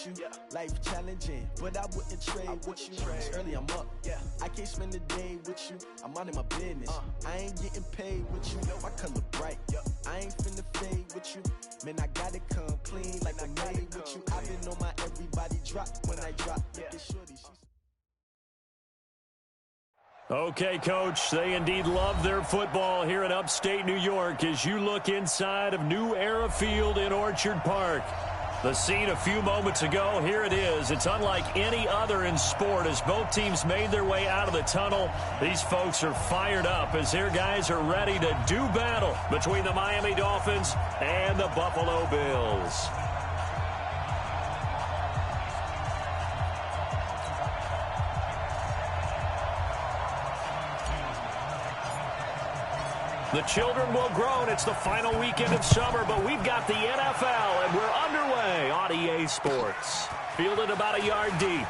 with you. Life challenging, but I wouldn't trade with you. It's early, I'm up. I can't spend the day with you. I'm out in my business. I ain't getting paid with you. My color bright. I ain't finna fade with you. Man, I gotta come clean like I made with you. I've been on my everybody drop when I drop. Shorty, Okay, Coach, they indeed love their football here in upstate New York as you look inside of New Era Field in Orchard Park. The scene a few moments ago, here it is. It's unlike any other in sport as both teams made their way out of the tunnel. These folks are fired up as their guys are ready to do battle between the Miami Dolphins and the Buffalo Bills. The children will groan. It's the final weekend of summer, but we've got the NFL, and we're underway on EA Sports. Fielded about a yard deep.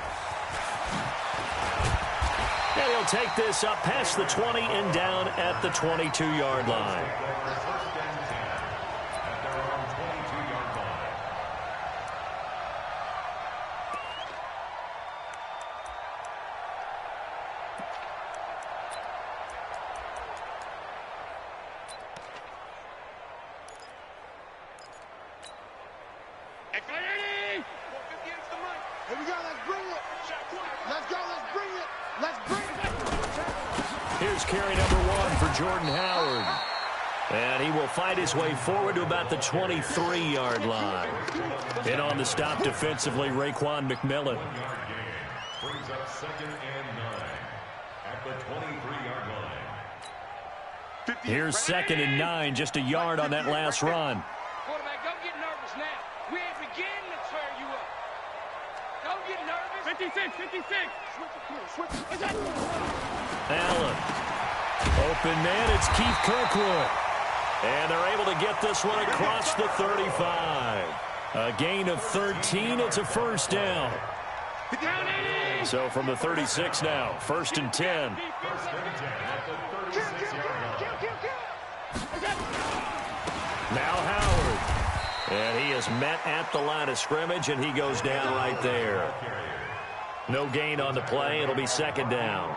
And he'll take this up past the 20 and down at the 22-yard line. Here's carry number 1 for Jordan Howard. And he will fight his way forward to about the 23-yard line. In on the stop defensively, Raekwon McMillan. Brings up 2nd and 9 at the 23-yard line. Here's 2nd and 9, just a yard on that last run. Quarterback, don't get nervous now. We ain't beginning to tear you up. Don't get nervous. 56, 56. Switch it. Allen. Open man, it's Keith Kirkwood. And they're able to get this one across the 35. A gain of 13, it's a first down. So from the 36 now, 1st and 10. Now Howard. And he is met at the line of scrimmage, and he goes down right there. No gain on the play. It'll be 2nd down.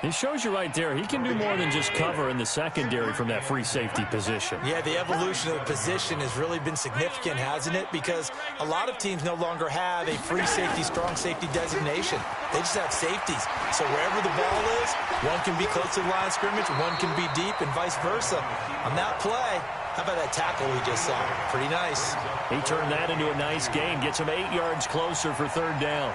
He shows you right there, he can do more than just cover in the secondary from that free safety position. Yeah, the evolution of the position has really been significant, hasn't it? Because a lot of teams no longer have a free safety, strong safety designation. They just have safeties. So wherever the ball is, one can be close to the line of scrimmage, one can be deep, and vice versa. On that play, how about that tackle we just saw? Pretty nice. He turned that into a nice gain, gets him 8 yards closer for 3rd down.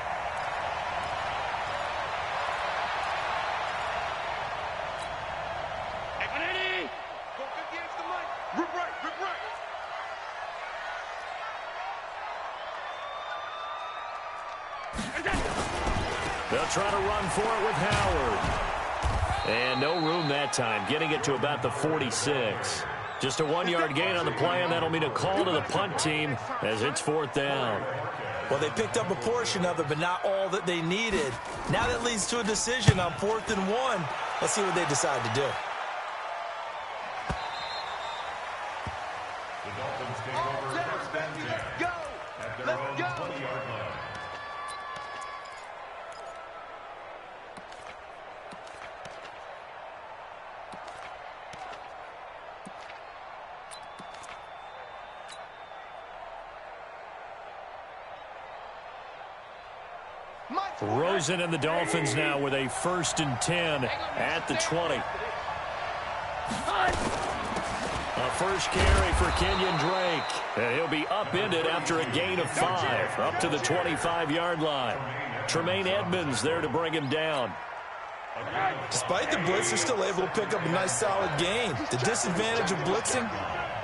They'll try to run for it with Howard. And no room that time, getting it to about the 46. Just a 1-yard gain on the play, and that'll mean a call to the punt team as it's 4th down. Well, they picked up a portion of it, but not all that they needed. Now that leads to a decision on 4th and 1. Let's see what they decide to do. The Dolphins take over 1st and 10 at their own 20-yard line. Rosen and the Dolphins now with a 1st and 10 at the 20. A first carry for Kenyon Drake. And he'll be upended after a gain of 5, up to the 25-yard line. Tremaine Edmonds there to bring him down. Despite the blitz, they're still able to pick up a nice solid gain. The disadvantage of blitzing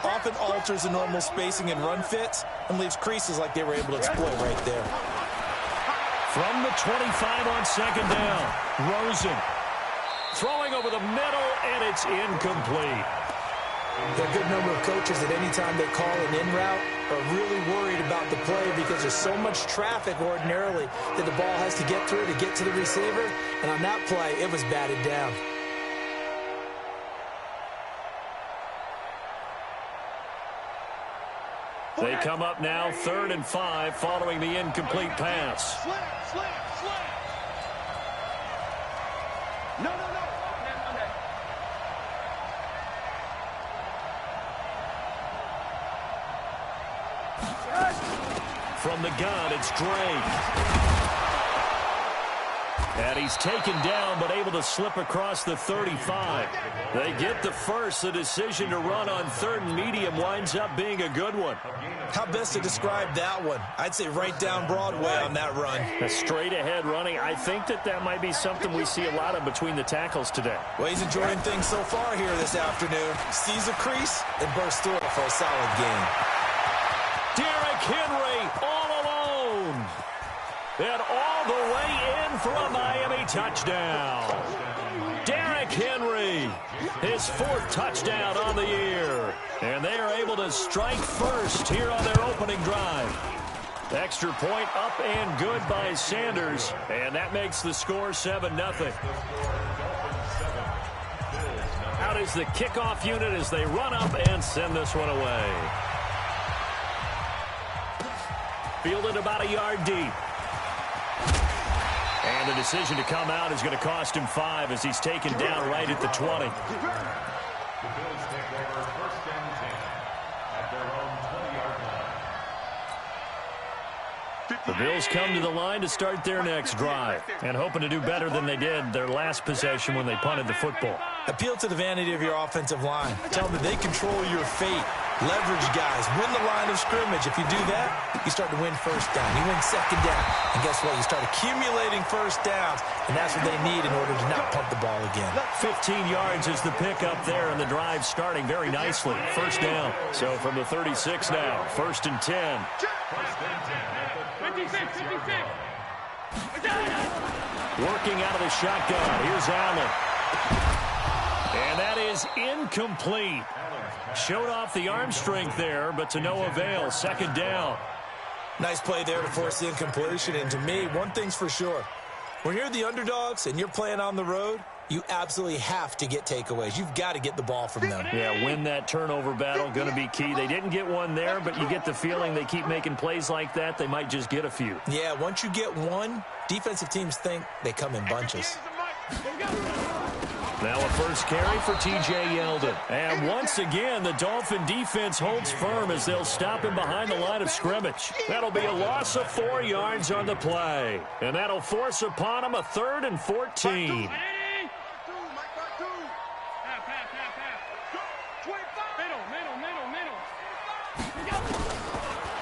often alters the normal spacing and run fits and leaves creases like they were able to exploit right there. From the 25 on 2nd down, Rosen throwing over the middle, and it's incomplete. There are a good number of coaches that any time they call an in route are really worried about the play because there's so much traffic ordinarily that the ball has to get through to get to the receiver. And on that play, it was batted down. They come up now 3rd and 5 following the incomplete pass. Slam. No. From the gun, it's Drake. And he's taken down, but able to slip across the 35. They get the first. The decision to run on 3rd and medium winds up being a good one. How best to describe that one? I'd say right down Broadway on that run. A straight ahead running. I think that might be something we see a lot of between the tackles today. Well, he's enjoying things so far here this afternoon. Sees a crease and bursts through it for a solid gain. Derrick Henry all alone. And all the way in for a Miami touchdown. Derrick Henry, his 4th touchdown on the year. And they are able to strike first here on their opening drive. Extra point up and good by Sanders. And that makes the score 7-0. Out is the kickoff unit as they run up and send this one away. Fielded about a yard deep. And the decision to come out is going to cost him 5 as he's taken down right at the 20. The Bills take over 1st and 10 at their own 20-yard line. The Bills come to the line to start their next drive and hoping to do better than they did their last possession when they punted the football. Appeal to the vanity of your offensive line. Tell them that they control your fate. Leverage guys. Win the line of scrimmage. If you do that, you start to win 1st down. You win 2nd down. And guess what? You start accumulating 1st downs. And that's what they need in order to not punt the ball again. 15 yards is the pickup there, and the drive starting very nicely. 1st down. So from the 36 now, 1st and 10. 56. Working out of the shotgun. Here's Allen. And that is incomplete. Showed off the arm strength there, but to no avail. 2nd down. Nice play there to force the incompletion. And to me, one thing's for sure. When you're the underdogs and you're playing on the road, you absolutely have to get takeaways. You've got to get the ball from them. Yeah, win that turnover battle, going to be key. They didn't get one there, but you get the feeling they keep making plays like that, they might just get a few. Yeah, once you get one, defensive teams think they come in bunches. Now a first carry for T.J. Yeldon. And once again, the Dolphin defense holds firm as they'll stop him behind the line of scrimmage. That'll be a loss of 4 yards on the play. And that'll force upon him a 3rd and 14.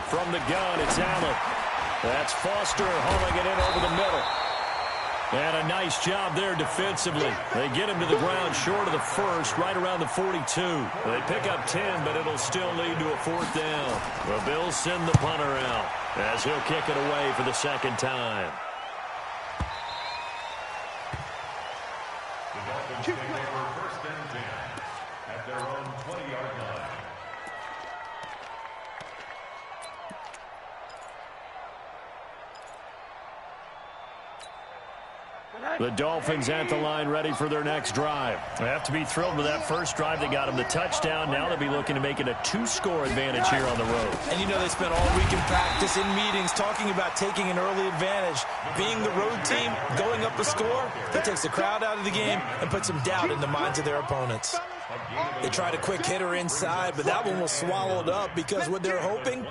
From the gun, it's Allen. That's Foster hauling it in over the middle. And a nice job there defensively. They get him to the ground short of the 1st, right around the 42. They pick up 10, but it'll still lead to a 4th down. The Bills send the punter out as he'll kick it away for the 2nd time. The Dolphins take over 1st and 10 at their own 20-yard line. The Dolphins at the line ready for their next drive. They have to be thrilled with that first drive. They got them the touchdown. Now they'll be looking to make it a 2-score advantage here on the road. And you know they spent all week in practice, in meetings, talking about taking an early advantage. Being the road team, going up a score, that takes the crowd out of the game and puts some doubt in the minds of their opponents. They tried a quick hitter inside, but that one was swallowed up because what they're hoping,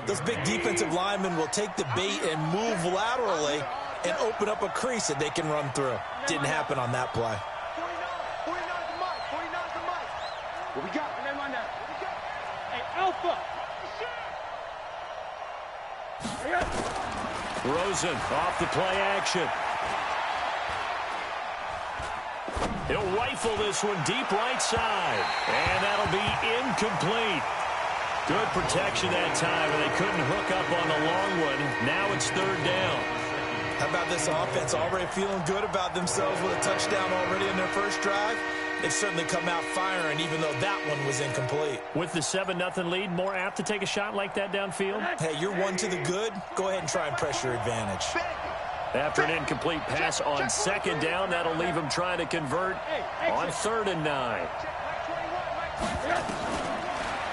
those big defensive linemen will take the bait and move laterally and open up a crease that they can run through. Didn't happen on that play. 49 the mic. What we got? Hey, Alpha. Rosen off the play action. He'll rifle this one deep right side. And that'll be incomplete. Good protection that time, and they couldn't hook up on the long one. Now it's 3rd down. How about this offense? Already feeling good about themselves with a touchdown already in their first drive. They've certainly come out firing, even though that one was incomplete. With the 7-0 lead, more apt to take a shot like that downfield? Hey, you're one to the good. Go ahead and try and press your advantage. After an incomplete pass on 2nd down, that'll leave him trying to convert on 3rd and 9.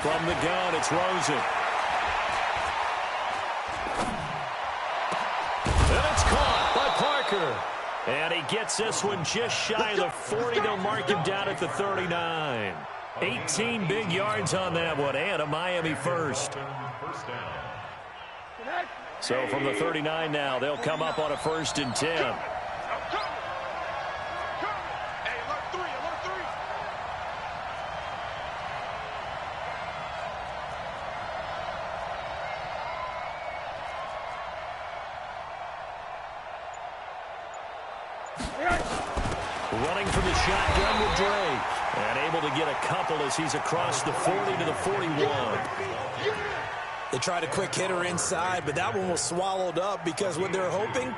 From the gun, it's Rosen. And it's caught by Parker. And he gets this one just shy of the 40. They'll mark him down at the 39. 18 big yards on that one, and a Miami first. So from the 39 now, they'll come up on a 1st and 10. Running from the shotgun with Drake. And able to get a couple as he's across the 40 to the 41. They tried a quick hitter inside, but that one was swallowed up because what they're hoping,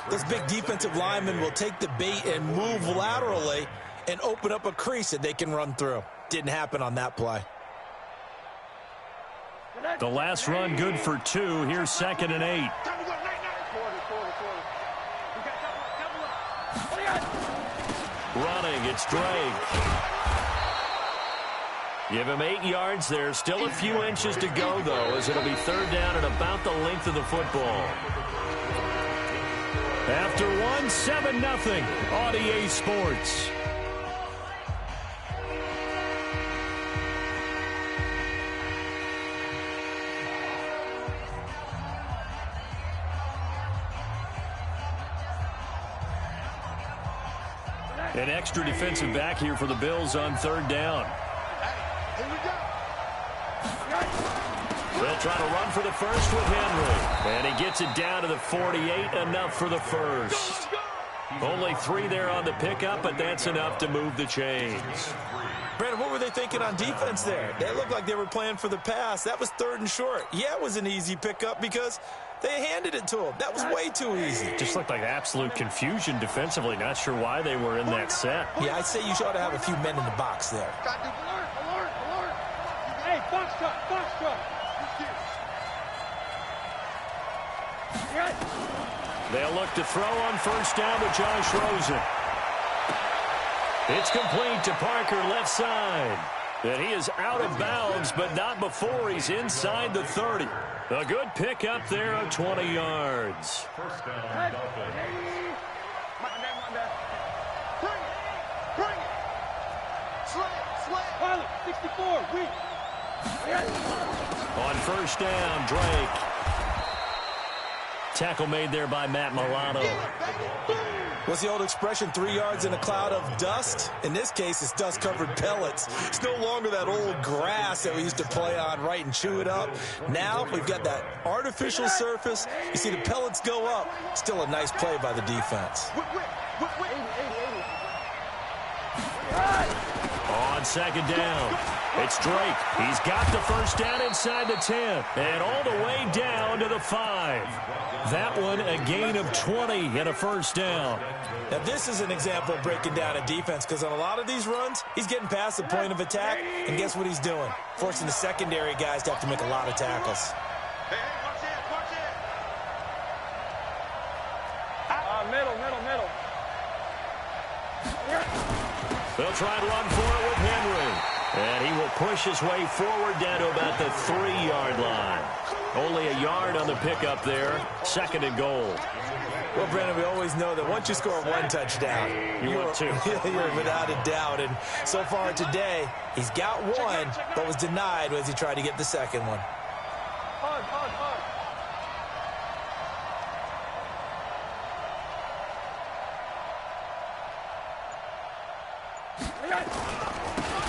this big defensive lineman will take the bait and move laterally and open up a crease that they can run through. Didn't happen on that play. The last run good for 2. Here's 2nd and 8. Running, it's Drake. Give him 8 yards there. Still a few inches to go, though, as it'll be 3rd down and about the length of the football. After 1, 7-0 on EA Sports. An extra defensive back here for the Bills on 3rd down. They'll try to run for the first with Henry. And he gets it down to the 48, enough for the first. Only 3 there on the pickup, but that's enough to move the chains. Brandon, what were they thinking on defense there? They looked like they were playing for the pass. That was 3rd and short. Yeah, it was an easy pickup because they handed it to him. That was way too easy. Just looked like absolute confusion defensively. Not sure why they were in that set. Yeah, I'd say you ought to have a few men in the box there. Alert. Hey, box truck. They'll look to throw on 1st down to Josh Rosen. It's complete to Parker, left side. And he is out of bounds, but not before he's inside the 30. A good pick up there of 20 yards. 1st down, Dolphins. Bring it. Slay. Pilot, 64, weak. On 1st down, Drake. Tackle made there by Matt Milano. What's the old expression, 3 yards in a cloud of dust? In this case, it's dust-covered pellets. It's no longer that old grass that we used to play on, right, and chew it up. Now we've got that artificial surface. You see the pellets go up. Still a nice play by the defense. On 2nd down, it's Drake. He's got the 1st down inside the 10 and all the way down to the 5. That one a gain of 20 and a 1st down. Now this is an example of breaking down a defense because on a lot of these runs, he's getting past the point of attack, and guess what he's doing? Forcing the secondary guys to have to make a lot of tackles. Hey, watch it. Middle. They'll try to run for it with Henry. And he will push his way forward down to about the 3-yard line. Only a yard on the pickup there. 2nd and goal. Well, Brandon, we always know that once you score 1 touchdown, you're without a doubt. And so far today, he's got 1, but was denied as he tried to get the 2nd one. Hard.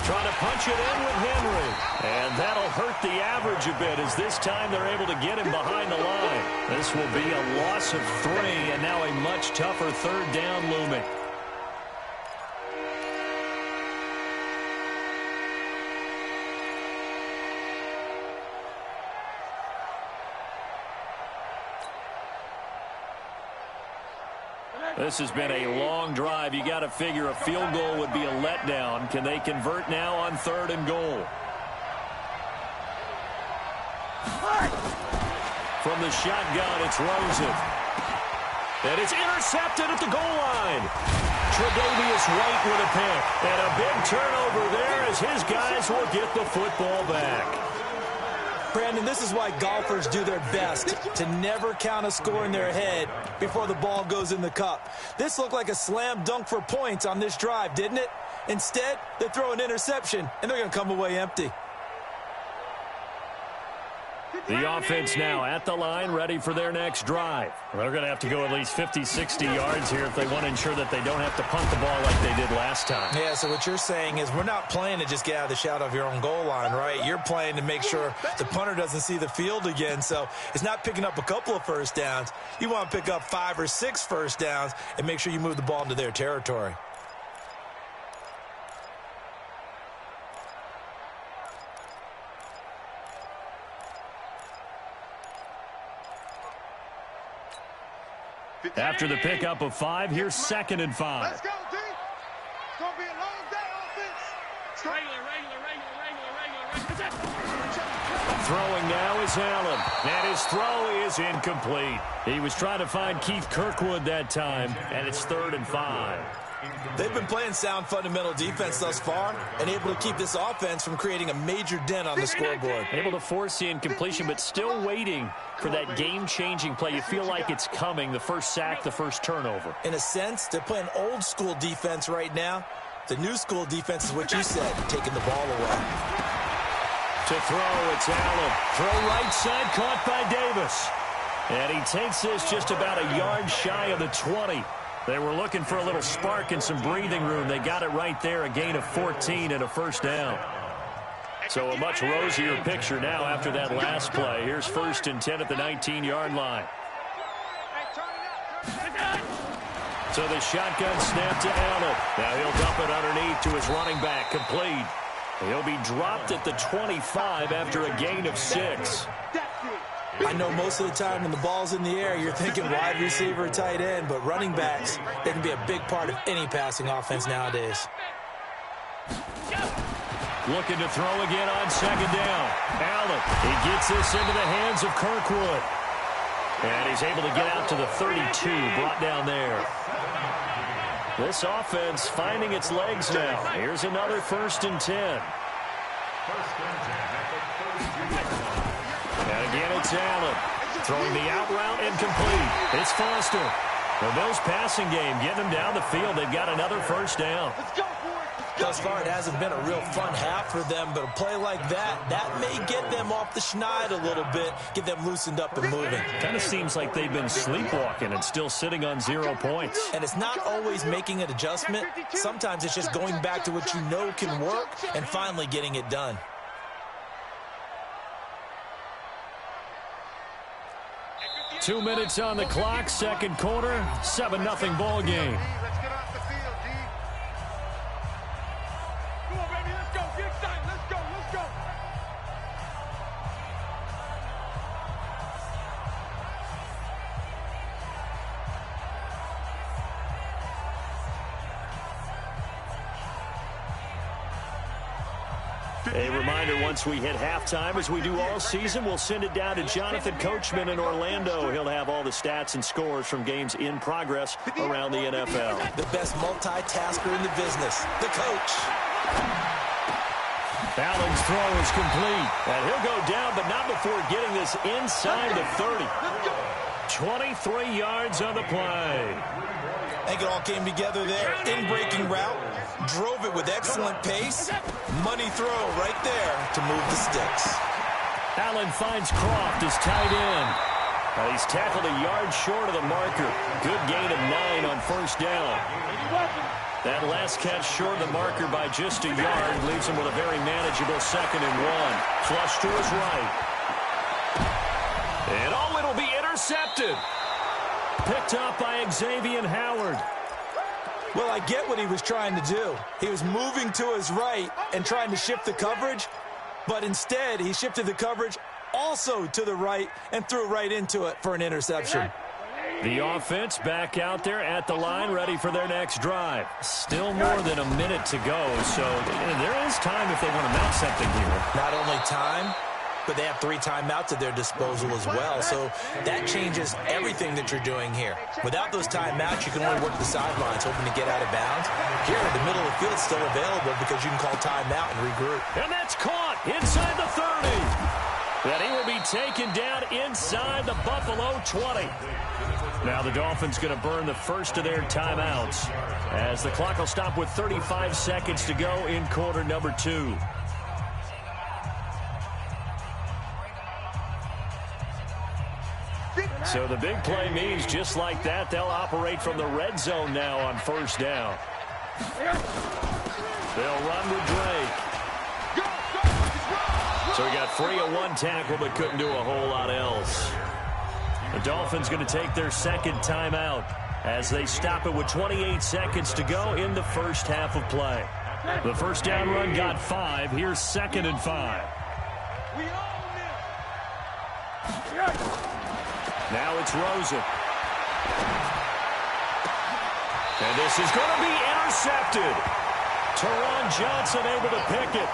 Trying to punch it in with Henry. And that'll hurt the average a bit as this time they're able to get him behind the line. This will be a loss of 3 and now a much tougher 3rd down looming. This has been a long drive. You got to figure a field goal would be a letdown. Can they convert now on 3rd and goal? From the shotgun, it's Rosen. And it's intercepted at the goal line. Tre'Davious White with a pick. And a big turnover there as his guys will get the football back. Brandon, this is why golfers do their best to never count a score in their head before the ball goes in the cup. This looked like a slam dunk for points on this drive, didn't it? Instead, they throw an interception, and they're going to come away empty. The offense now at the line, ready for their next drive. They're going to have to go at least 50, 60 yards here if they want to ensure that they don't have to punt the ball like they did last time. Yeah, so what you're saying is we're not playing to just get out of the shadow of your own goal line, right? You're playing to make sure the punter doesn't see the field again. So it's not picking up a couple of first downs. You want to pick up 5 or 6 first downs and make sure you move the ball into their territory. After the pickup of 5, here's 2nd and 5. Let's go, D. It's going to be a long day offense. Regular. Throwing now is Allen, and his throw is incomplete. He was trying to find Keith Kirkwood that time, and it's 3rd and 5. They've been playing sound fundamental defense thus far and able to keep this offense from creating a major dent on the scoreboard. Able to force the incompletion, but still waiting for that game-changing play. You feel like it's coming, the first sack, the first turnover. In a sense, they're playing old-school defense right now. The new-school defense is what you said, taking the ball away. To throw, it's Allen. Throw right side, caught by Davis. And he takes this just about a yard shy of the 20. They were looking for a little spark and some breathing room. They got it right there, a gain of 14 and a first down. So a much rosier picture now after that last play. Here's 1st and 10 at the 19-yard line. So the shotgun snap to Allen. Now he'll dump it underneath to his running back, complete. He'll be dropped at the 25 after a gain of 6. I know most of the time when the ball's in the air, you're thinking wide receiver, tight end, but running backs, they can be a big part of any passing offense nowadays. Looking to throw again on 2nd down. Allen, he gets this into the hands of Kirkwood. And he's able to get out to the 32, brought down there. This offense finding its legs now. Here's another 1st and 10. And again, it's Allen. Throwing the out route incomplete. It's Foster. The Bills passing game getting them down the field. They've got another first down. Thus far, it hasn't been a real fun half for them, but a play like that may get them off the schneid a little bit, get them loosened up and moving. Kind of seems like they've been sleepwalking and still sitting on 0 points. And it's not always making an adjustment. Sometimes it's just going back to what you know can work and finally getting it done. Two minutes on the clock, second quarter, 7-0 ball game. Let's get off the field, D. Come on, baby, let's go. Get excited. Let's go. A reminder, once we hit halftime, as we do all season, we'll send it down to Jonathan Coachman in Orlando. He'll have all the stats and scores from games in progress around the NFL. The best multitasker in the business, the coach. Allen's throw is complete. And he'll go down, but not before getting this inside the 30. 23 yards on the play. I think it all came together there. In-breaking route, drove it with excellent pace. Money throw right there to move the sticks. Allen finds Croft as tight end. He's tackled a yard short of the marker. Good gain of 9 on first down. That last catch short of the marker by just a yard leaves him with a very manageable 2nd and 1. Flush to his right. And it'll be intercepted. Picked up by Xavier Howard. Well, I get what he was trying to do. He was moving to his right and trying to shift the coverage, but instead he shifted the coverage also to the right and threw right into it for an interception. The offense back out there at the line, ready for their next drive. Still more than a minute to go, so there is time if they want to mount something here. Not only time, but they have 3 timeouts at their disposal as well, so that changes everything that you're doing here. Without those timeouts, you can only work the sidelines, hoping to get out of bounds. Here, the middle of the field is still available because you can call timeout and regroup. And that's caught inside the 30. that he will be taken down inside the Buffalo 20. Now the Dolphins going to burn the first of their timeouts as the clock will stop with 35 seconds to go in quarter number 2. So the big play means just like that, they'll operate from the red zone now on first down. They'll run with Drake. So he got free of one tackle but couldn't do a whole lot else. The Dolphins going to take their second timeout as they stop it with 28 seconds to go in the first half of play. The first down run got 5. Here's 2nd and 5. Now it's Rosen. And this is going to be intercepted. Teron Johnson able to pick it.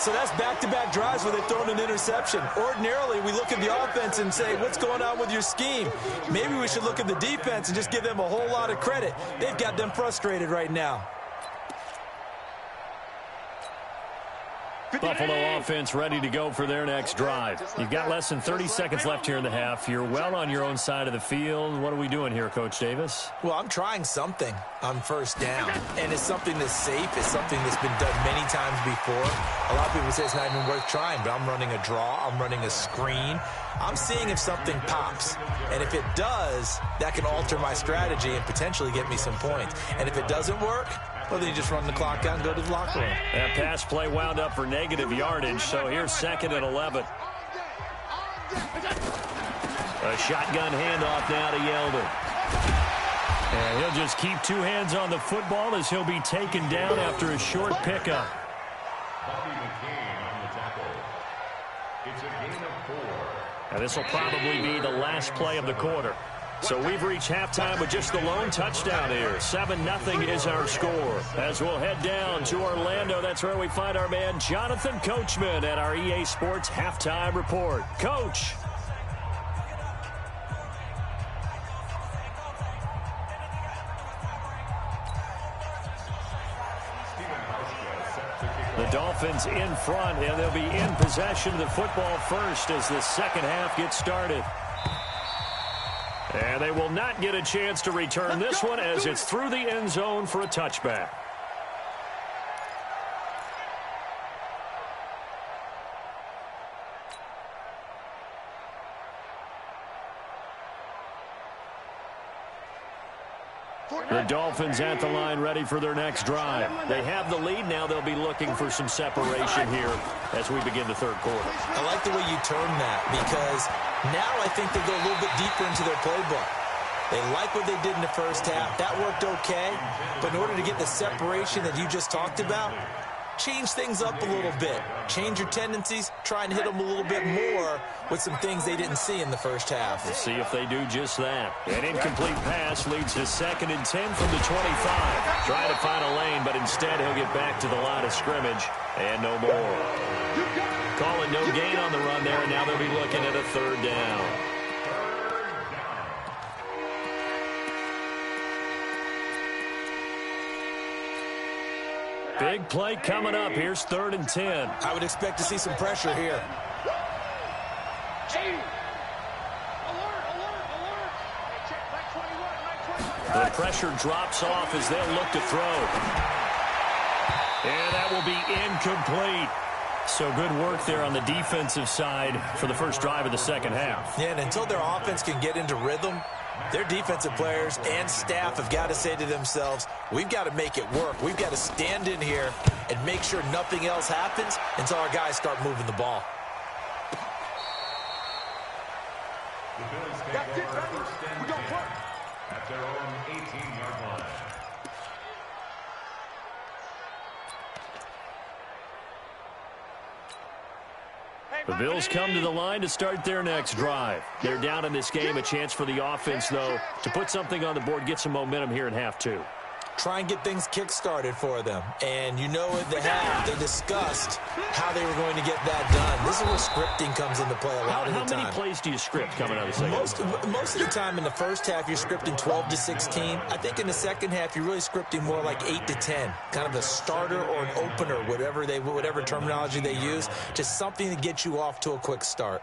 So that's back-to-back drives where they've thrown an interception. Ordinarily, we look at the offense and say, what's going on with your scheme? Maybe we should look at the defense and just give them a whole lot of credit. They've got them frustrated right now. Buffalo offense ready to go for their next drive. You've got less than 30 seconds left here in the half. You're well on your own side of the field. What are we doing here, Coach Davis? Well, I'm trying something on first down, and it's something that's safe. It's something that's been done many times before. A lot of people say it's not even worth trying, but I'm running a draw. I'm running a screen. I'm seeing if something pops, and if it does, that can alter my strategy and potentially get me some points. And if it doesn't work, well, then you just run the clock out and go to the locker room. That pass play wound up for negative yardage, so here's 2nd and 11. A shotgun handoff now to Yeldon. And he'll just keep 2 hands on the football as he'll be taken down after a short pickup. Now this will probably be the last play of the quarter. So we've reached halftime with just the lone touchdown here. 7-0 is our score. As we'll head down to Orlando, that's where we find our man Jonathan Coachman at our EA Sports Halftime Report. Coach. The Dolphins in front, and they'll be in possession of the football first as the second half gets started. And they will not get a chance to return this one as it's through the end zone for a touchback. The Dolphins at the line ready for their next drive. They have the lead. Now they'll be looking for some separation here as we begin the third quarter. I like the way you term that because now I think they go a little bit deeper into their playbook. They like what they did in the first half. That worked okay. But in order to get the separation that you just talked about, change things up a little bit. Change your tendencies. Try and hit them a little bit more with some things they didn't see in the first half. We'll see if they do just that. An incomplete pass leads to 2nd and 10 from the 25. Trying to find a lane, but instead he'll get back to the line of scrimmage and no more. Calling no gain on the run there, and now they'll be looking at a 3rd down. Big play coming up. Here's 3rd and 10. I would expect to see some pressure here. The pressure drops off as they'll look to throw. And that will be incomplete. So good work there on the defensive side for the first drive of the second half. Yeah, and until their offense can get into rhythm, their defensive players and staff have got to say to themselves, we've got to make it work. We've got to stand in here and make sure nothing else happens until our guys start moving the ball. The Bills take over first and 10 at their own 18-yard line. The Bills come to the line to start their next drive. They're down in this game. A chance for the offense, though, to put something on the board, get some momentum here in half 2. try and get things kick-started for them. And you know at the half, they discussed how they were going to get that done. This is where scripting comes into play a lot of the time. How many plays do you script coming out of the second? Most of the time in the first half, you're scripting 12 to 16. I think in the second half, you're really scripting more like 8 to 10. Kind of a starter or an opener, whatever terminology they use. Just something to get you off to a quick start.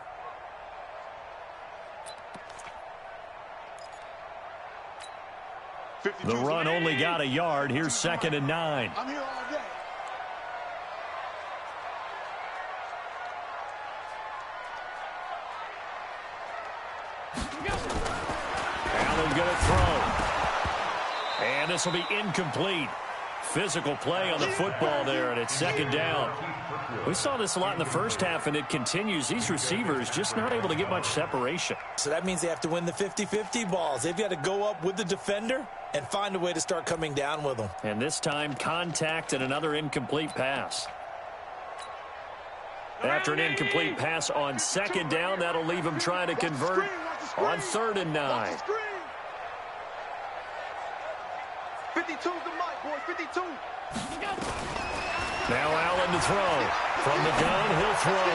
The run only got a yard. Here's 2nd and 9. I'm here all day. Allen going to throw. And this will be incomplete. Physical play on the football there, and it's 2nd down. We saw this a lot in the first half, and it continues. These receivers just not able to get much separation. So that means they have to win the 50-50 balls. They've got to go up with the defender and find a way to start coming down with them. And this time, contact and another incomplete pass. After an incomplete pass on 2nd down, that'll leave them trying to convert on 3rd and 9. 52's the mic, boys. 52. Now Allen to throw. From the gun, he'll throw.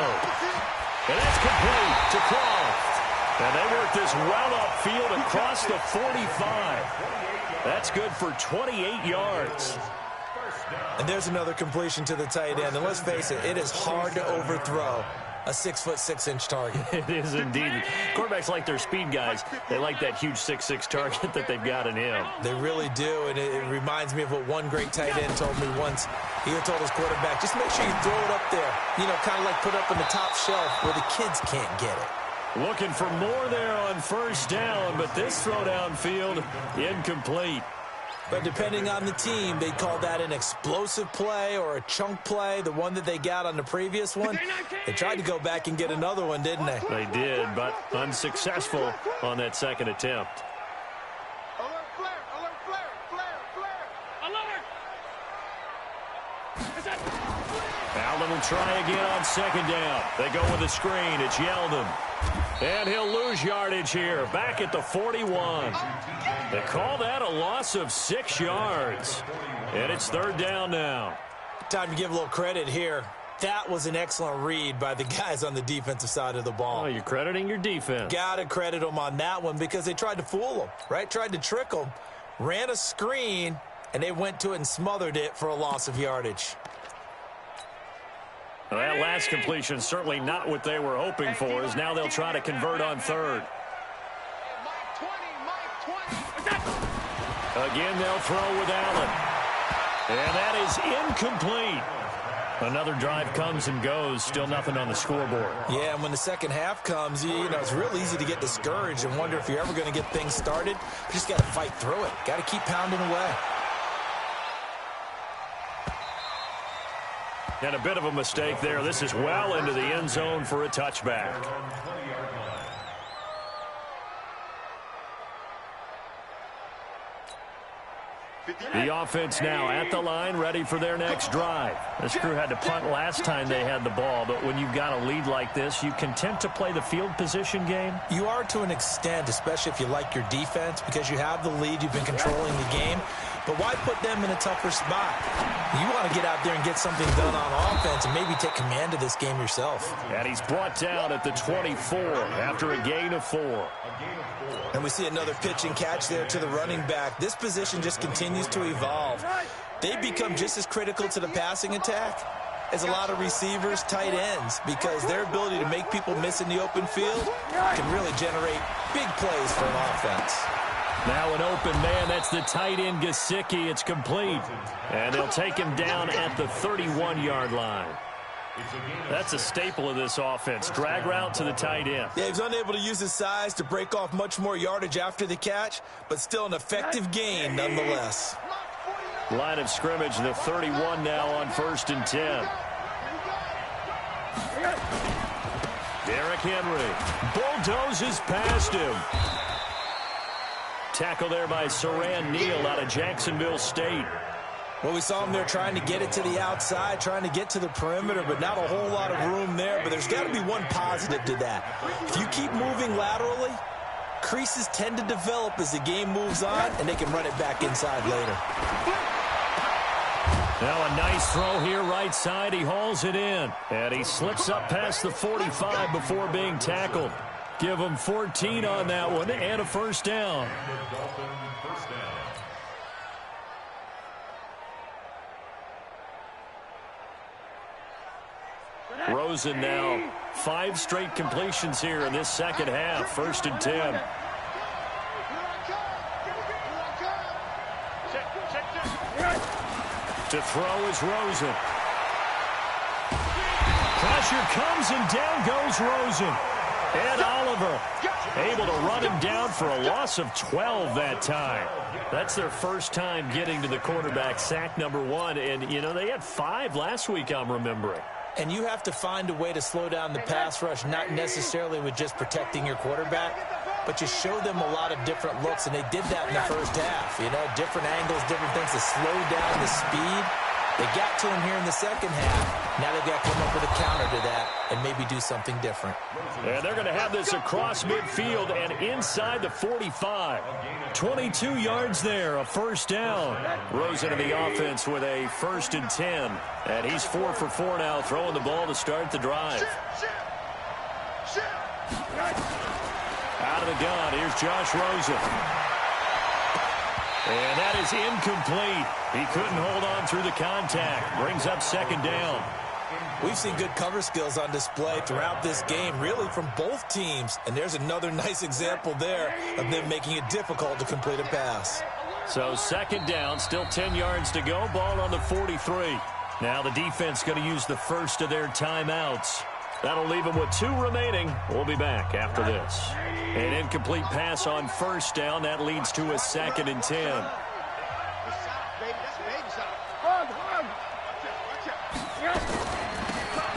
And that's complete to Croft. And they work this well upfield across the 45. That's good for 28 yards. And there's another completion to the tight end. And let's face it, it is hard to overthrow a 6'6" target. It is indeed. Quarterbacks like their speed guys. They like that huge 6'6" target that they've got in him. They really do, and it reminds me of what one great tight end told me once. He had told his quarterback, just make sure you throw it up there. You know, kind of like put it up in the top shelf where the kids can't get it. Looking for more there on 1st down, but this throw downfield, incomplete. But depending on the team, they call that an explosive play or a chunk play, the one that they got on the previous one. They tried to go back and get another one, didn't they? They did, but unsuccessful on that 2nd attempt. Alert, flare, alert, flare, flare, flare. Alert! Allen will try again on 2nd down. They go with a screen. It's Yeldon. And he'll lose yardage here, back at the 41. They call that a loss of 6 yards. And it's 3rd down now. Time to give a little credit here. That was an excellent read by the guys on the defensive side of the ball. Oh, you're crediting your defense. Got to credit them on that one because they tried to fool them, right? Tried to trick them, ran a screen, and they went to it and smothered it for a loss of yardage. Well, that last completion certainly not what they were hoping for, as now they'll try to convert on 3rd. Again, they'll throw with Allen. And that is incomplete. Another drive comes and goes, still nothing on the scoreboard. Yeah, and when the second half comes, you know, it's real easy to get discouraged and wonder if you're ever going to get things started. You just got to fight through it. Got to keep pounding away. And a bit of a mistake there. This is well into the end zone for a touchback. The offense now at the line, ready for their next drive. This crew had to punt last time they had the ball, but when you've got a lead like this, you content to play the field position game? You are to an extent, especially if you like your defense, because you have the lead, you've been controlling the game. But why put them in a tougher spot? You want to get out there and get something done on offense and maybe take command of this game yourself. And he's brought down at the 24 after a gain of 4. And we see another pitch and catch there to the running back. This position just continues to evolve. They become just as critical to the passing attack as a lot of receivers, tight ends, because their ability to make people miss in the open field can really generate big plays for an offense. Now an open man, that's the tight end Gesicki. It's complete. And they'll take him down at the 31-yard line. That's a staple of this offense. Drag route to the tight end. Yeah, he's unable to use his size to break off much more yardage after the catch, but still an effective gain nonetheless. Line of scrimmage, the 31 now on 1st and 10. Derrick Henry bulldozes past him. Tackle there by Saran Neal out of Jacksonville State. Well, we saw him there trying to get it to the outside, trying to get to the perimeter, but not a whole lot of room there. But there's got to be one positive to that. If you keep moving laterally, creases tend to develop as the game moves on, and they can run it back inside later. Now a nice throw here right side. He hauls it in. And he slips up past the 45 before being tackled. Give him 14 on that one and a first down. Rosen now 5 straight completions here in this second half. 1st and 10. To throw is Rosen. Pressure comes and down goes Rosen. Ed Oliver able to run him down for a loss of 12 that time. That's their first time getting to the quarterback, sack number 1. And, you know, they had 5 last week, I'm remembering. And you have to find a way to slow down the pass rush, not necessarily with just protecting your quarterback, but you show them a lot of different looks, and they did that in the first half. You know, different angles, different things to slow down the speed. They got to him here in the second half. Now they've got to come up with a counter to that and maybe do something different. And they're going to have this across midfield and inside the 45. 22 yards there, a first down. Rosen in the offense with a 1st and 10. And he's 4 for 4 now, throwing the ball to start the drive. Out of the gun, here's Josh Rosen. And that is incomplete. He couldn't hold on through the contact. Brings up 2nd down. We've seen good cover skills on display throughout this game, really from both teams. And there's another nice example there of them making it difficult to complete a pass. So 2nd down, still 10 yards to go. Ball on the 43. Now the defense going to use the first of their timeouts. That'll leave them with 2 remaining. We'll be back after this. An incomplete pass on 1st down. That leads to a 2nd and 10.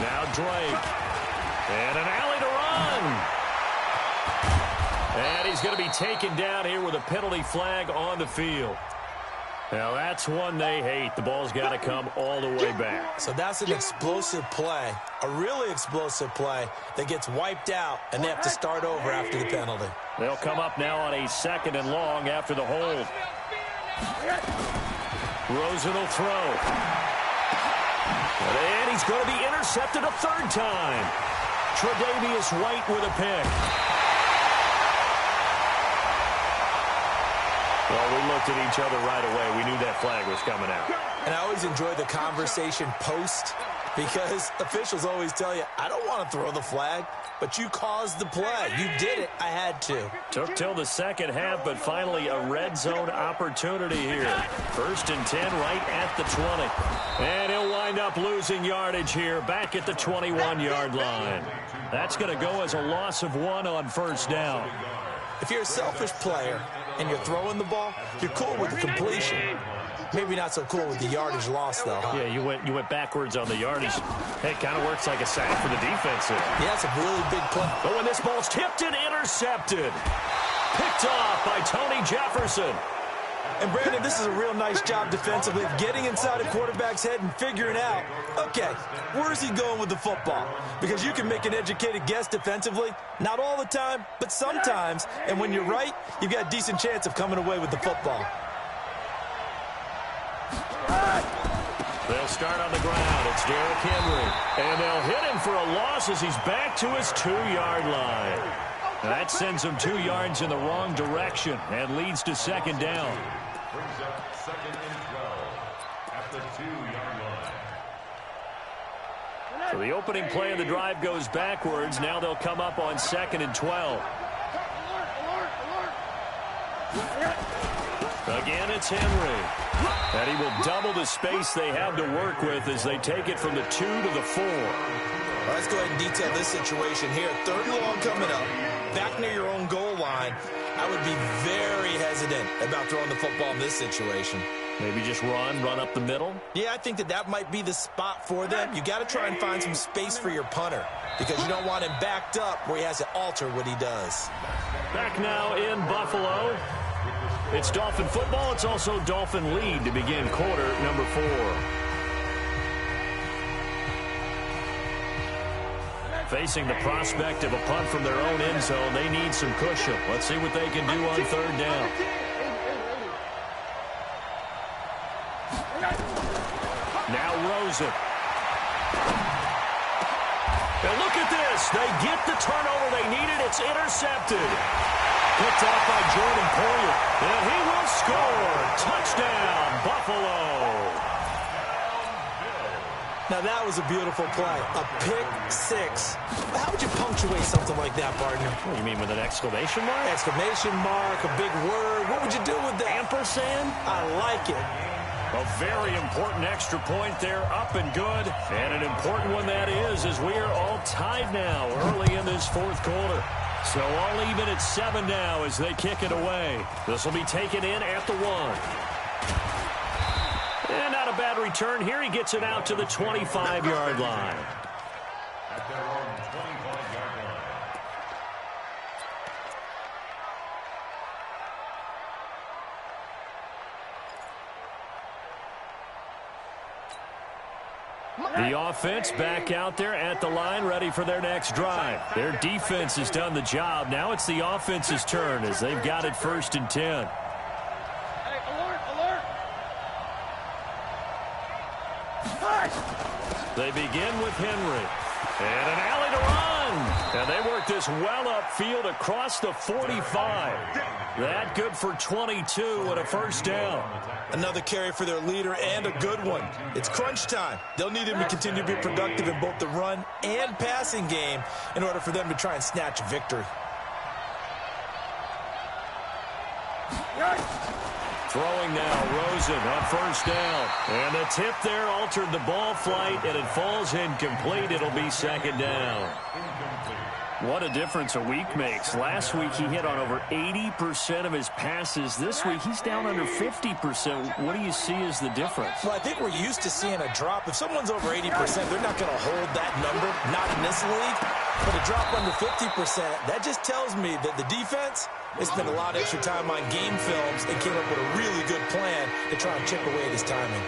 Now Drake. And an alley to run. And he's going to be taken down here with a penalty flag on the field. Now, that's one they hate. The ball's got to come all the way back. So that's an explosive play, a really explosive play that gets wiped out, and they have to start over after the penalty. They'll come up now on a 2nd and long after the hold. Rosen will throw. And he's going to be intercepted a 3rd time. Tre'Davious White with a pick. Well, we looked at each other right away. We knew that flag was coming out. And I always enjoy the conversation post because officials always tell you, I don't want to throw the flag, but you caused the play. You did it. I had to. Took till the second half, but finally a red zone opportunity here. 1st and 10 right at the 20. And he'll wind up losing yardage here back at the 21-yard line. That's going to go as a loss of 1 on 1st down. If you're a selfish player and you're throwing the ball, you're cool with the completion. Maybe not so cool with the yardage loss, though, huh? Yeah, you went backwards on the yardage. Hey, it kind of works like a sack for the defense there. Yeah, it's a really big play. But when this ball's tipped and intercepted. Picked off by Tony Jefferson. And, Brandon, this is a real nice job defensively of getting inside a quarterback's head and figuring out, okay, where's he going with the football? Because you can make an educated guess defensively. Not all the time, but sometimes. And when you're right, you've got a decent chance of coming away with the football. They'll start on the ground. It's Derrick Henry. And they'll hit him for a loss as he's back to his 2-yard line. That sends him 2 yards in the wrong direction and leads to 2nd down. Brings up 2nd and 12 at the 2-yard line. So the opening play of the drive goes backwards. Now they'll come up on 2nd and 12. Again, it's Henry. And he will double the space they have to work with as they take it from the 2 to the 4. Well, let's go ahead and detail this situation here. 3rd and long coming up. Back near your own goal line. I would be very hesitant about throwing the football in this situation. Maybe just run up the middle? Yeah, I think that might be the spot for them. You got to try and find some space for your punter because you don't want him backed up where he has to alter what he does. Back now in Buffalo. It's Dolphin football. It's also Dolphin lead to begin quarter number 4. Facing the prospect of a punt from their own end zone, they need some cushion. Let's see what they can do on third down. Now Rosen. And look at this. They get the turnover they needed. It's intercepted. Picked off by Jordan Poyer. And he will score. Touchdown, Buffalo. Now, that was a beautiful play. A pick six. How would you punctuate something like that, partner? What do you mean, with an exclamation mark? Exclamation mark, a big word. What would you do with that? Ampersand? I like it. A very important extra point there, up and good. And an important one that is, as we are all tied now early in this fourth quarter. So all even at 7 now as they kick it away. This will be taken in at the 1. And not a bad return here. He gets it out to the 25-yard line. At their own 25-yard line. The offense back out there at the line, ready for their next drive. Their defense has done the job. Now it's the offense's turn as they've got it 1st and 10. They begin with Henry. And an alley to run. And they work this well upfield across the 45. That good for 22 and a first down. Another carry for their leader and a good one. It's crunch time. They'll need him to continue to be productive in both the run and passing game in order for them to try and snatch a victory. Throwing now, Rosen on 1st down. And the tip there altered the ball flight, and it falls incomplete. It'll be 2nd down. What a difference a week makes. Last week he hit on over 80% of his passes. This week he's down under 50%. What do you see as the difference? Well, I think we're used to seeing a drop. If someone's over 80%, they're not going to hold that number, not in this league. But a drop under 50%, that just tells me that the defense has spent a lot of extra time on game films and came up with a really good plan to try and chip away at his timing.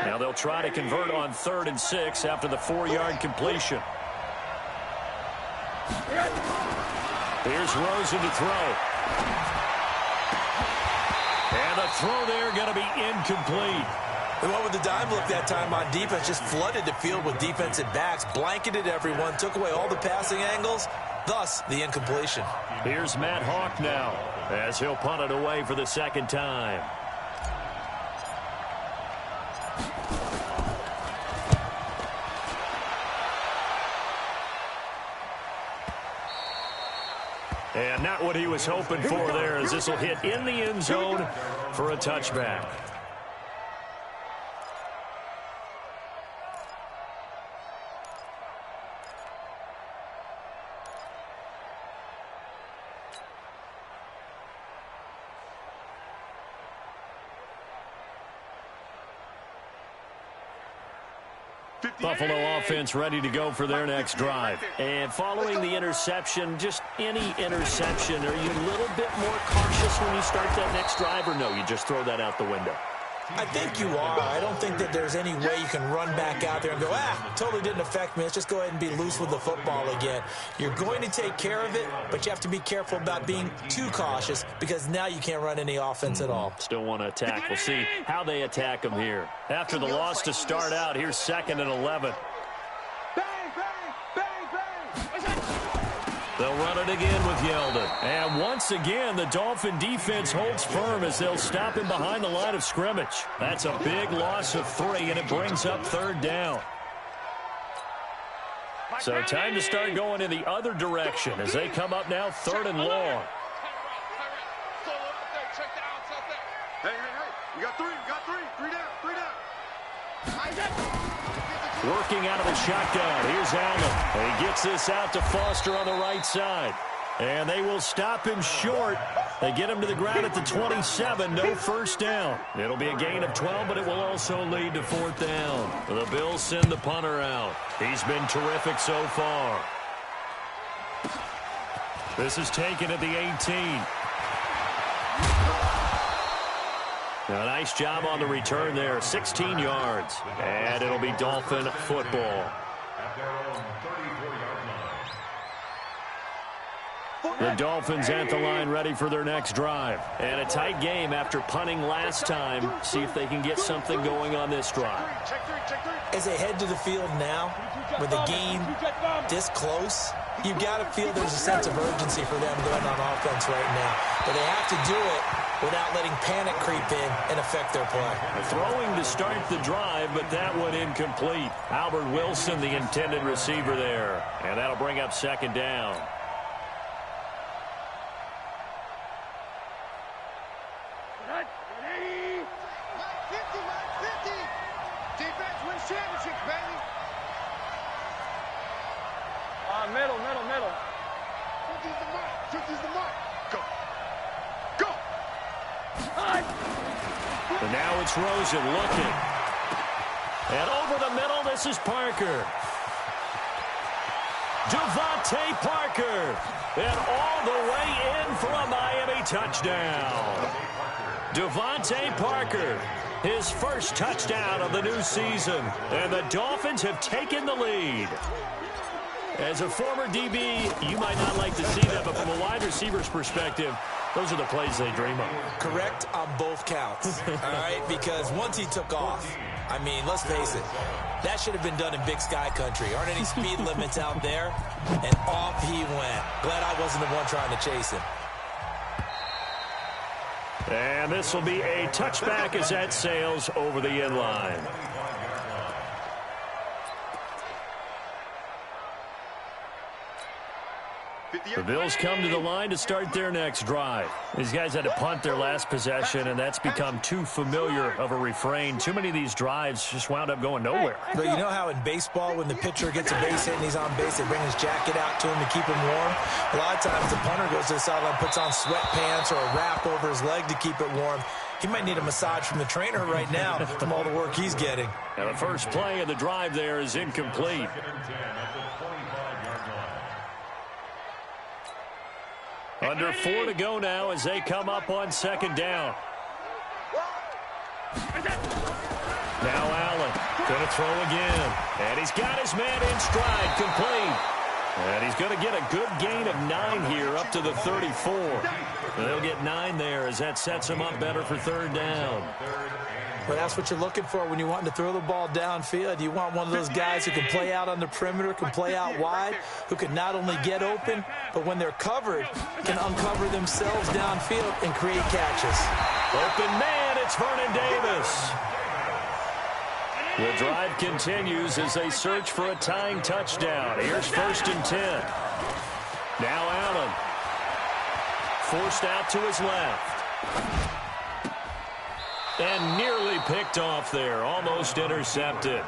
Now they'll try to convert on 3rd and 6 after the 4-yard completion. Here's Rosen to throw. And the throw there going to be incomplete. The one with the dime look that time on defense just flooded the field with defensive backs, blanketed everyone, took away all the passing angles, thus the incompletion. Here's Matt Hawk now as he'll punt it away for the 2nd time. And not what he was hoping for there, as this will hit in the end zone for a touchback. Buffalo offense ready to go for their next drive. And following the interception, just any interception, are you a little bit more cautious when you start that next drive, or no, you just throw that out the window? I think you are. I don't think that there's any way you can run back out there and go, totally didn't affect me. Let's just go ahead and be loose with the football again. You're going to take care of it, but you have to be careful about being too cautious because now you can't run any offense at all. Still want to attack. We'll see how they attack them here. After the loss to start out, here's 2nd and 11. They'll run it again with Yeldon. And once again, the Dolphin defense holds firm as they'll stop him behind the line of scrimmage. That's a big loss of 3, and it brings up 3rd down. So time to start going in the other direction as they come up now 3rd and long. Hey, you got 3, three down. Working out of the shotgun. Here's Allen. He gets this out to Foster on the right side. And they will stop him short. They get him to the ground at the 27. No first down. It'll be a gain of 12, but it will also lead to 4th down. The Bills send the punter out. He's been terrific so far. This is taken at the 18. A nice job on the return there, 16 yards. And it'll be Dolphin football. At their own 34-yard line. The Dolphins at the line ready for their next drive. And a tight game after punting last time. See if they can get something going on this drive. As they head to the field now, with the game this close, you've got to feel there's a sense of urgency for them going on offense right now. But they have to do it without letting panic creep in and affect their play. Throwing to start the drive, but that one incomplete. Albert Wilson, the intended receiver there. And that'll bring up second down. Defense wins championships, baby. Middle. 50's the mark. 50's the mark. Go. Go. And now it's Rosen looking. And over the middle, this is Parker. Devontae Parker. And all the way in for a Miami touchdown. Devontae Parker, his first touchdown of the new season. And the Dolphins have taken the lead. As a former DB, you might not like to see that, but from a wide receiver's perspective, those are the plays they dream of. Correct on both counts, all right? Because once he took off, I mean, let's face it, that should have been done in Big Sky country. Aren't any speed limits out there? And off he went. Glad I wasn't the one trying to chase him. And this will be a touchback as that sails over the end line. The Bills come to the line to start their next drive. These guys had to punt their last possession, and that's become too familiar of a refrain. Too many of these drives just wound up going nowhere. But you know how in baseball, when the pitcher gets a base hit and he's on base, they bring his jacket out to him to keep him warm? A lot of times the punter goes to the sideline, puts on sweatpants or a wrap over his leg to keep it warm. He might need a massage from the trainer right now from all the work he's getting. And the first play of the drive there is incomplete. Under 4 to go now as they come up on second down. Now Allen going to throw again. And he's got his man in stride, complete. And he's going to get a good gain of 9 here up to the 34. They'll get 9 there as that sets him up better for third down. Well, that's what you're looking for when you're wanting to throw the ball downfield. You want one of those guys who can play out on the perimeter, can play out wide, who can not only get open, but when they're covered, can uncover themselves downfield and create catches. Open man, it's Vernon Davis. The drive continues as they search for a tying touchdown. Here's 1st and 10. Now Allen. Forced out to his left. And nearly picked off there. Almost intercepted.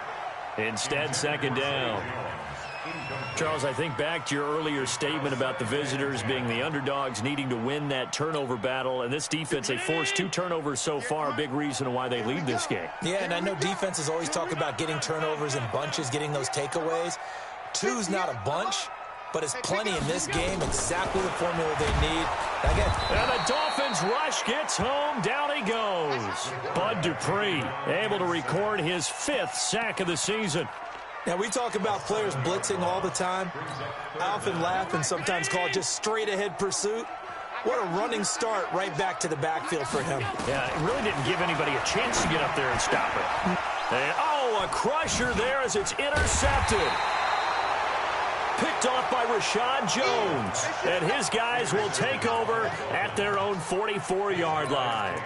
Instead, second down. Charles, I think back to your earlier statement about the visitors being the underdogs needing to win that turnover battle. And this defense, they forced 2 turnovers so far, a big reason why they lead this game. Yeah, and I know defenses always talk about getting turnovers in bunches, getting those takeaways. 2's not a bunch, but it's plenty in this game, exactly the formula they need. Again, and the Dolphins rush gets home. Down he goes. Bud Dupree able to record his 5th sack of the season. Now, we talk about players blitzing all the time. I often laugh and sometimes call it just straight-ahead pursuit. What a running start right back to the backfield for him. Yeah, it really didn't give anybody a chance to get up there and stop it. And, oh, a crusher there as it's intercepted. Picked off by Rashad Jones. And his guys will take over at their own 44-yard line.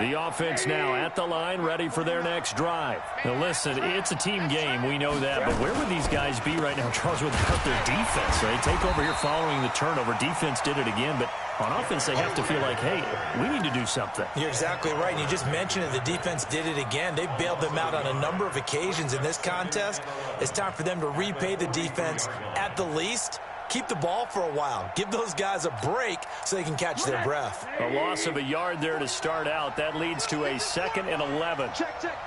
The offense now at the line, ready for their next drive. Now, listen, it's a team game. We know that. But where would these guys be right now, Charles, without their defense? They take over here following the turnover. Defense did it again. But on offense, they have to feel like, hey, we need to do something. You're exactly right. And you just mentioned it. The defense did it again. They bailed them out on a number of occasions in this contest. It's time for them to repay the defense at the least. Keep the ball for a while. Give those guys a break so they can catch their breath. A loss of a yard there to start out. That leads to a 2nd and 11. Check. Alert.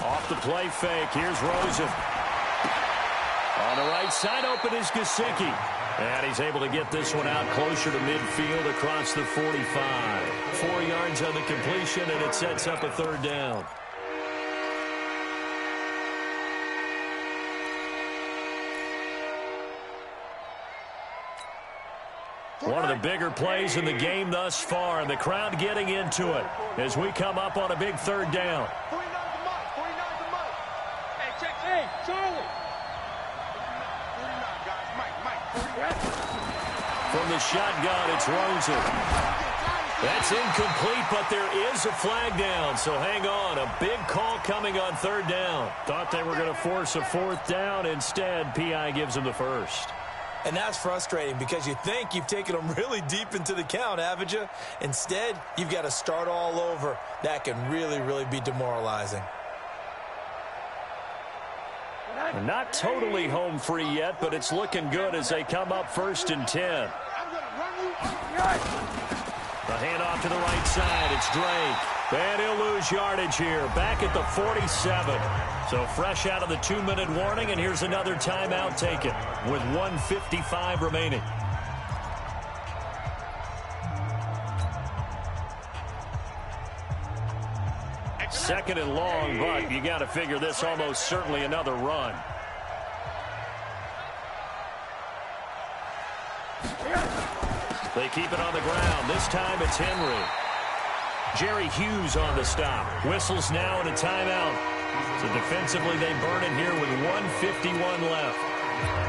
Off the play fake. Here's Rosen. On the right side, open is Gesicki. And he's able to get this one out closer to midfield across the 45. 4 yards on the completion, and it sets up a third down. One of the bigger plays in the game thus far, and the crowd getting into it as we come up on a big third down. 49's the mark. 49's the mark. Hey, check. Hey, Charlie. 49, guys. Mike. 49. From the shotgun, it's Rosen. That's incomplete, but there is a flag down, so hang on. A big call coming on third down. Thought they were going to force a fourth down. Instead, P.I. gives them the first. And that's frustrating because you think you've taken them really deep into the count, haven't you? Instead, you've got to start all over. That can really, really be demoralizing. They're not totally home free yet, but it's looking good as they come up 1st and 10. I'm going to run you. The handoff to the right side. It's Drake. And he'll lose yardage here. Back at the 47. So fresh out of the 2-minute warning, and here's another timeout taken with 1:55 remaining. Second and long, but you got to figure this almost certainly another run. They keep it on the ground. This time it's Henry. Jerry Hughes on the stop. Whistles now and a timeout. So defensively they burn it here with 1:51 left.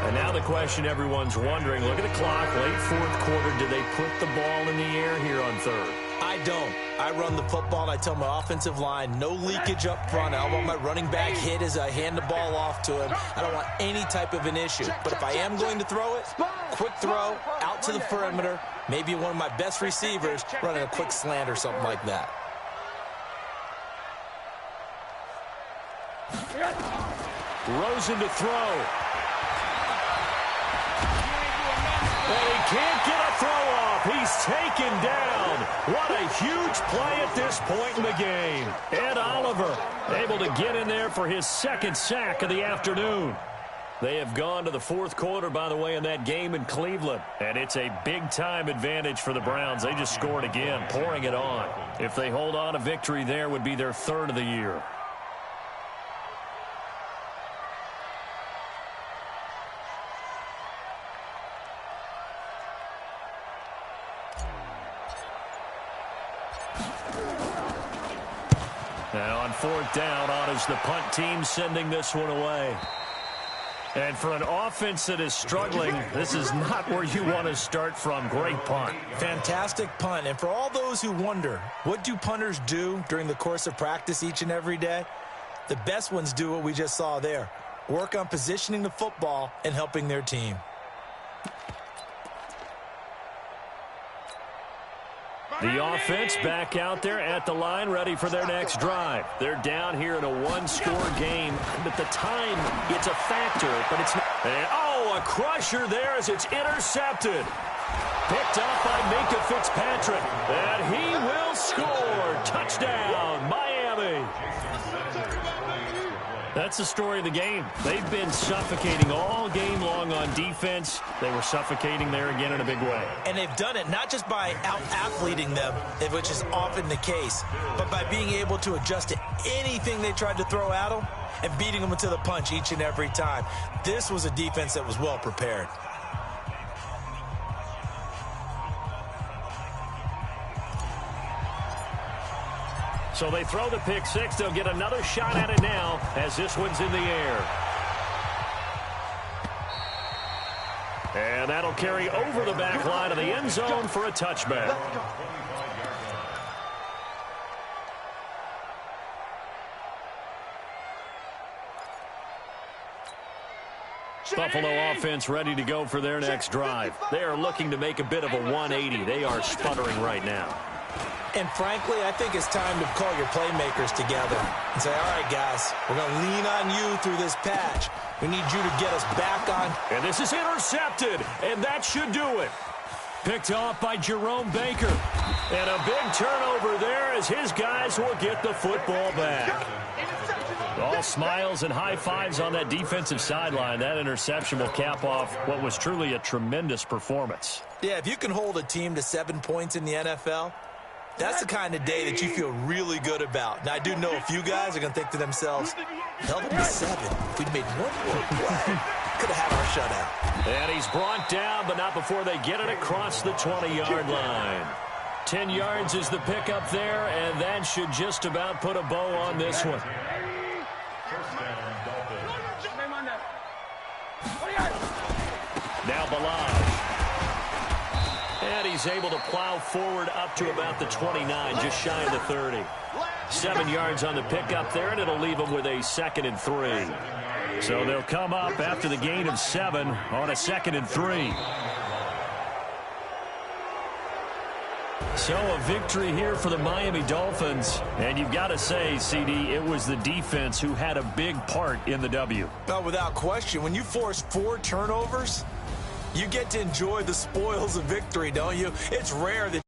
And now the question everyone's wondering, look at the clock, late fourth quarter, do they put the ball in the air here on third? I don't. I run the football, and I tell my offensive line, no leakage up front. I want my running back hit as I hand the ball off to him. I don't want any type of an issue. But if I am going to throw it, quick throw, out to the perimeter, maybe one of my best receivers running a quick slant or something like that. Rosen to throw. And he can't get a throw off. He's taken down. What a huge play at this point in the game. Ed Oliver able to get in there for his second sack of the afternoon. They have gone to the fourth quarter, by the way, in that game in Cleveland. And it's a big-time advantage for the Browns. They just scored again, pouring it on. If they hold on, a victory there would be their third of the year. Now on fourth down, on is the punt team sending this one away. And for an offense that is struggling, this is not where you want to start from. Great punt. Fantastic punt. And for all those who wonder, what do punters do during the course of practice each and every day? The best ones do what we just saw there. Work on positioning the football and helping their team. The offense back out there at the line, ready for their next drive. They're down here in a one-score game. At the time, it's a factor, but it's not. And, oh, a crusher there as it's intercepted. Picked up by Minkah Fitzpatrick. And he will score. Touchdown, Miami. That's the story of the game. They've been suffocating all game long on defense. They were suffocating there again in a big way. And they've done it not just by out-athleting them, which is often the case, but by being able to adjust to anything they tried to throw at them and beating them to the punch each and every time. This was a defense that was well prepared. So they throw the pick six. They'll get another shot at it now as this one's in the air. And that'll carry over the back line of the end zone for a touchback. Buffalo offense ready to go for their next drive. They are looking to make a bit of a 180. They are sputtering right now. And frankly, I think it's time to call your playmakers together and say, all right, guys, we're going to lean on you through this patch. We need you to get us back on. And this is intercepted, and that should do it. Picked off by Jerome Baker. And a big turnover there as his guys will get the football back. All smiles and high fives on that defensive sideline. That interception will cap off what was truly a tremendous performance. Yeah, if you can hold a team to 7 points in the NFL, that's the kind of day that you feel really good about. Now, I do know a few guys are going to think to themselves, held them to 7. If we'd made one more play, could have had our shutout. And he's brought down, but not before they get it across the 20-yard line. 10 yards is the pickup there, and that should just about put a bow on this one. Now Ballage. And he's able to plow forward up to about the 29, just shy of the 30. 7 yards on the pickup there, and it'll leave him with a 2nd and 3. So they'll come up after the gain of 7 on a 2nd and 3. So a victory here for the Miami Dolphins. And you've got to say, CD, it was the defense who had a big part in the W. No, without question. When you force 4 turnovers, you get to enjoy the spoils of victory, don't you? It's rare that